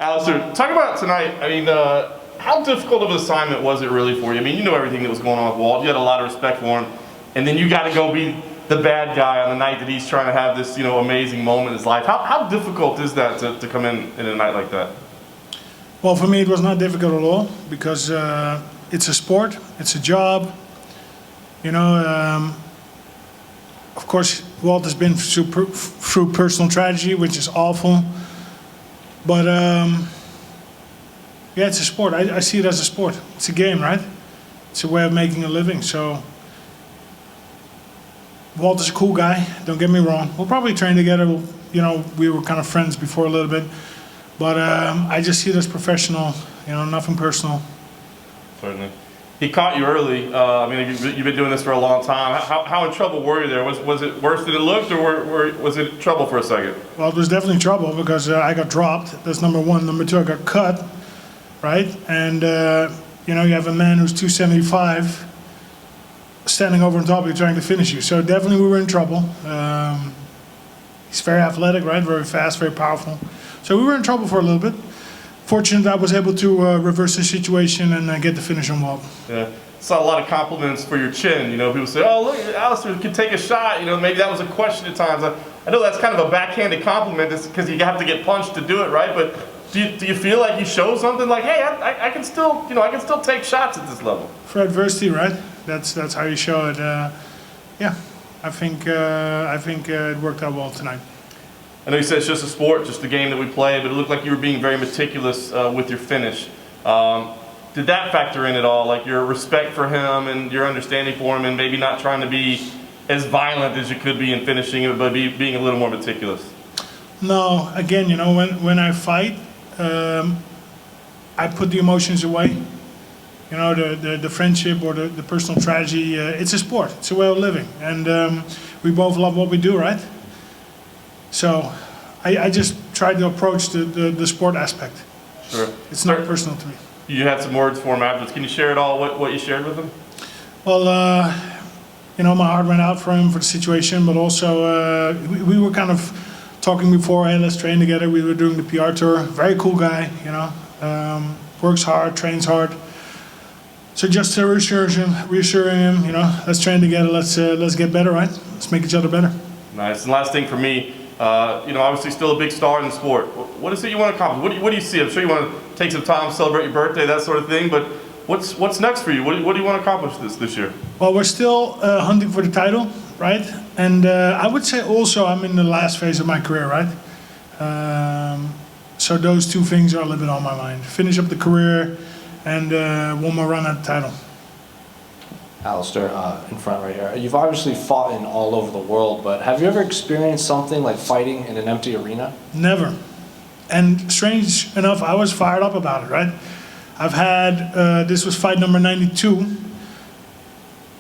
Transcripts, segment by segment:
Alistair, talk about tonight. I mean, how difficult of an assignment was it really for you? I mean, you know everything that was going on with Walt. You had a lot of respect for him, and then you got to go be the bad guy on the night that he's trying to have this, amazing moment in his life. How difficult is that to come in a night like that? Well, for me, it was not difficult at all because it's a sport, it's a job. Of course, Walt has been through personal tragedy, which is awful. But yeah, it's a sport. I see it as a sport. It's a game, right? It's a way of making a living. So Walt is a cool guy. Don't get me wrong. We'll probably train together. We were kind of friends before a little bit. But I just see it as professional. Nothing personal. Certainly. He caught you early. I mean, you've been doing this for a long time. How in trouble were you there? Was it worse than it looked, or was it trouble for a second? Well, it was definitely trouble because I got dropped. That's number one. Number two, I got cut, right? And, you have a man who's 275 standing over on top of you trying to finish you. So definitely we were in trouble. He's very athletic, right? Very fast, very powerful. So we were in trouble for a little bit. Fortunate I was able to reverse the situation and get the finish on Walt. Yeah, saw a lot of compliments for your chin. People say, "Oh, look, Alistair can take a shot." Maybe that was a question at times. I know that's kind of a backhanded compliment, because you have to get punched to do it, right? But do you feel like you show something like, "Hey, I can still, I can still take shots at this level"? For adversity, right? That's how you show it. Yeah, I think it worked out well tonight. I know you said it's just a sport, just a game that we play, but it looked like you were being very meticulous with your finish. Did that factor in at all, like your respect for him and your understanding for him, and maybe not trying to be as violent as you could be in finishing it, but being a little more meticulous? No, again, when I fight, I put the emotions away. The friendship or the personal tragedy, it's a sport, it's a way of living. And we both love what we do, right? So I just tried to approach the sport aspect. Sure. It's not personal to me. You had some words for him afterwards. Can you share at all what you shared with him? Well, my heart went out for him for the situation, but also we were kind of talking before, hey, let's train together. We were doing the PR tour. Very cool guy, works hard, trains hard. So just to reassuring him, let's train together. Let's get better, right? Let's make each other better. Nice. And last thing for me. Obviously still a big star in the sport. What is it you want to accomplish? What do you see? I'm sure you want to take some time, celebrate your birthday, that sort of thing, but what's next for you? What do you want to accomplish this year? Well, we're still hunting for the title, right? And I would say also I'm in the last phase of my career, right? So those two things are a little bit on my mind. Finish up the career and one more run at the title. Alistair, in front right here. You've obviously fought in all over the world, but have you ever experienced something like fighting in an empty arena? Never. And strange enough, I was fired up about it, right? I've had, this was fight number 92.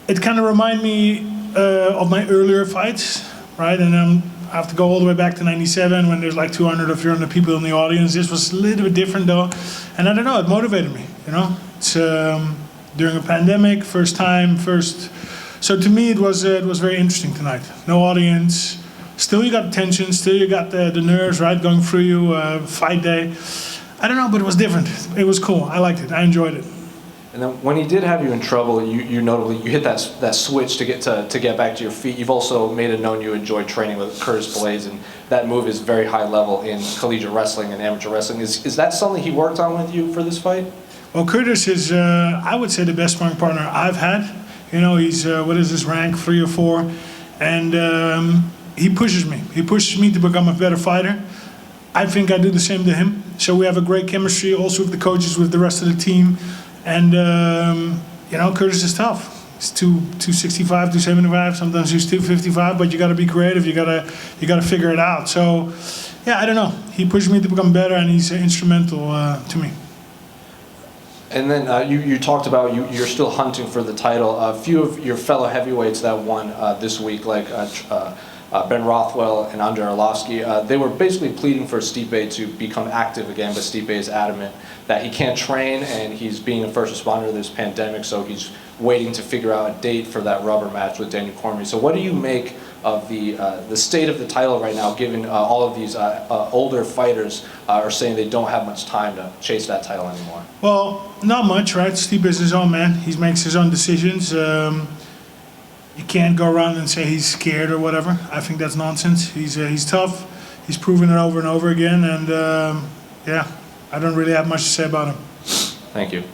It kind of reminded me of my earlier fights, right? And I have to go all the way back to 97 when there's like 200 or 300 people in the audience. This was a little bit different though. And I don't know, it motivated me, It's during a pandemic, first time. So to me it was very interesting tonight. No audience. Still you got tension, still you got the nerves, right, going through you, fight day. I don't know, but it was different. It was cool. I liked it. I enjoyed it. And then when he did have you in trouble, you notably hit that switch to get back to your feet. You've also made it known you enjoy training with Curtis Blades, and that move is very high level in collegiate wrestling and amateur wrestling. Is that something he worked on with you for this fight? Well, Curtis is, I would say, the best sparring partner I've had. He's, what is his rank, 3 or 4? And he pushes me. He pushes me to become a better fighter. I think I do the same to him. So we have a great chemistry also with the coaches, with the rest of the team. And, Curtis is tough. He's 265, 275, sometimes he's 255, but you got to be creative. You got to figure it out. So, yeah, I don't know. He pushed me to become better, and he's instrumental to me. And then you talked about you're still hunting for the title. A few of your fellow heavyweights that won this week, like Ben Rothwell and Andrei Arlovsky, they were basically pleading for Stipe to become active again, but Stipe is adamant that he can't train, and he's being a first responder to this pandemic, so he's waiting to figure out a date for that rubber match with Daniel Cormier. So what do you make of the state of the title right now, given all of these older fighters are saying they don't have much time to chase that title anymore? Well, not much, right? Stipe is his own man. He makes his own decisions. You can't go around and say he's scared or whatever. I think that's nonsense. He's tough. He's proven it over and over again. And yeah, I don't really have much to say about him. Thank you.